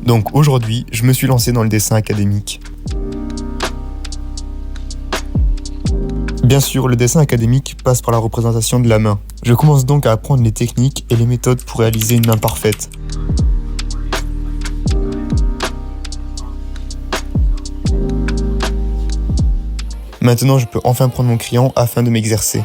Donc aujourd'hui, je me suis lancé dans le dessin académique. Bien sûr, le dessin académique passe par la représentation de la main. Je commence donc à apprendre les techniques et les méthodes pour réaliser une main parfaite. Maintenant, je peux enfin prendre mon crayon afin de m'exercer.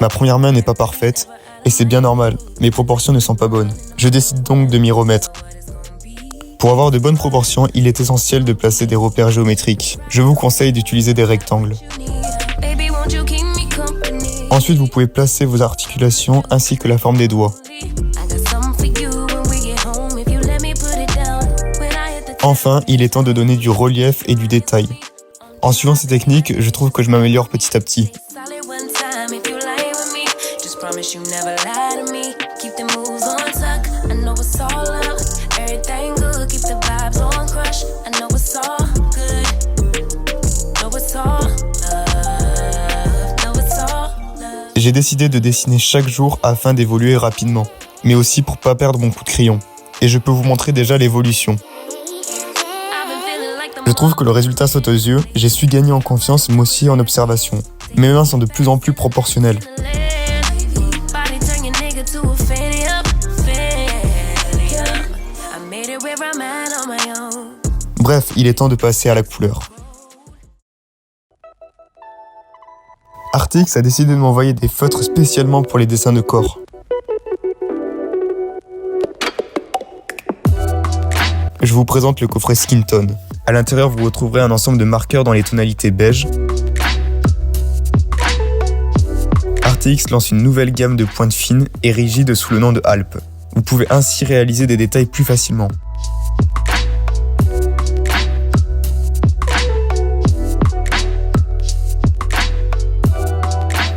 Ma première main n'est pas parfaite, et c'est bien normal, mes proportions ne sont pas bonnes. Je décide donc de m'y remettre. Pour avoir de bonnes proportions, il est essentiel de placer des repères géométriques. Je vous conseille d'utiliser des rectangles. Ensuite, vous pouvez placer vos articulations ainsi que la forme des doigts. Enfin, il est temps de donner du relief et du détail. En suivant ces techniques, je trouve que je m'améliore petit à petit. J'ai décidé de dessiner chaque jour afin d'évoluer rapidement, mais aussi pour pas perdre mon coup de crayon. Et je peux vous montrer déjà l'évolution. Je trouve que le résultat saute aux yeux, j'ai su gagner en confiance mais aussi en observation. Mes mains sont de plus en plus proportionnelles. Bref, il est temps de passer à la couleur. Artix a décidé de m'envoyer des feutres spécialement pour les dessins de corps. Je vous présente le coffret Skin Tone. À l'intérieur, vous retrouverez un ensemble de marqueurs dans les tonalités beige. Artix lance une nouvelle gamme de pointes fines et rigides sous le nom de Alp. Vous pouvez ainsi réaliser des détails plus facilement.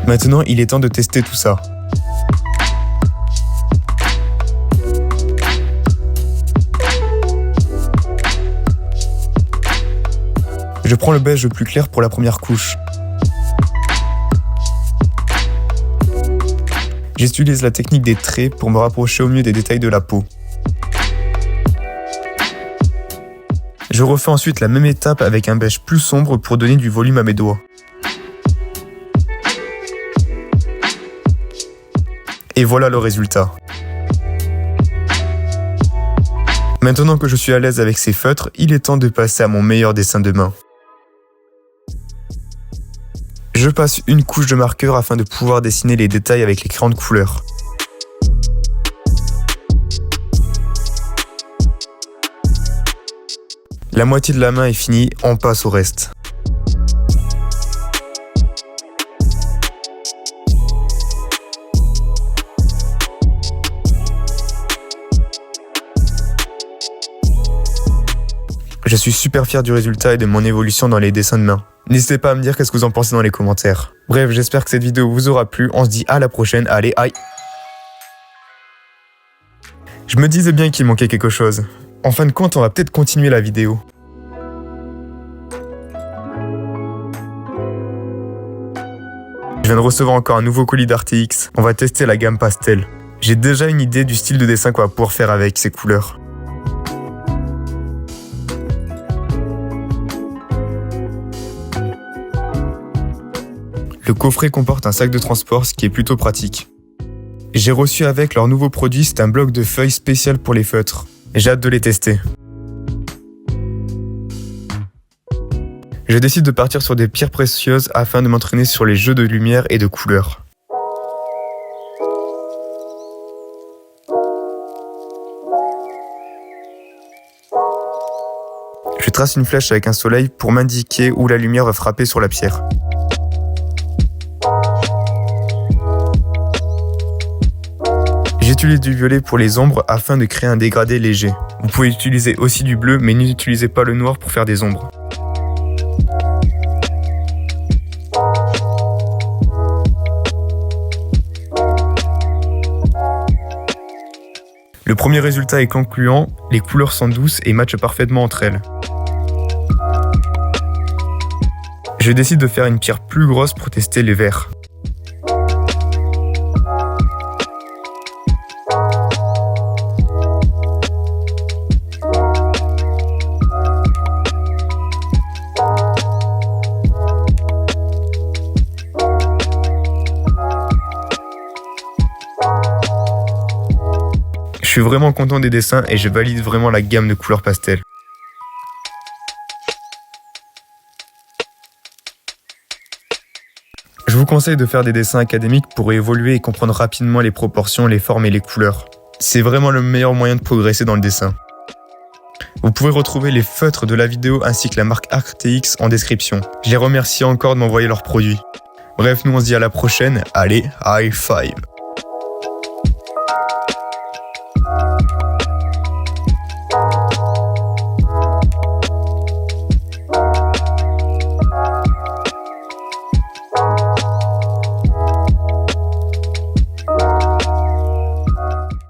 Maintenant, il est temps de tester tout ça. Je prends le beige le plus clair pour la première couche. J'utilise la technique des traits pour me rapprocher au mieux des détails de la peau. Je refais ensuite la même étape avec un beige plus sombre pour donner du volume à mes doigts. Et voilà le résultat. Maintenant que je suis à l'aise avec ces feutres, il est temps de passer à mon meilleur dessin de main. Je passe une couche de marqueur afin de pouvoir dessiner les détails avec les crayons de couleur. La moitié de la main est finie, on passe au reste. Je suis super fier du résultat et de mon évolution dans les dessins de main. N'hésitez pas à me dire qu'est-ce que vous en pensez dans les commentaires. Bref, j'espère que cette vidéo vous aura plu. On se dit à la prochaine. Allez, aïe! Je me disais bien qu'il manquait quelque chose. En fin de compte, on va peut-être continuer la vidéo. Je viens de recevoir encore un nouveau colis d'Artix. On va tester la gamme pastel. J'ai déjà une idée du style de dessin qu'on va pouvoir faire avec ces couleurs. Le coffret comporte un sac de transport, ce qui est plutôt pratique. J'ai reçu avec leur nouveau produit, c'est un bloc de feuilles spécial pour les feutres. J'ai hâte de les tester. Je décide de partir sur des pierres précieuses afin de m'entraîner sur les jeux de lumière et de couleurs. Je trace une flèche avec un soleil pour m'indiquer où la lumière va frapper sur la pierre. J'utilise du violet pour les ombres afin de créer un dégradé léger. Vous pouvez utiliser aussi du bleu, mais n'utilisez pas le noir pour faire des ombres. Le premier résultat est concluant, les couleurs sont douces et matchent parfaitement entre elles. Je décide de faire une pierre plus grosse pour tester les verres. Je suis vraiment content des dessins et je valide vraiment la gamme de couleurs pastel. Je vous conseille de faire des dessins académiques pour évoluer et comprendre rapidement les proportions, les formes et les couleurs. C'est vraiment le meilleur moyen de progresser dans le dessin. Vous pouvez retrouver les feutres de la vidéo ainsi que la marque ArcTX en description. Je les remercie encore de m'envoyer leurs produits. Bref, nous on se dit à la prochaine. Allez, high five!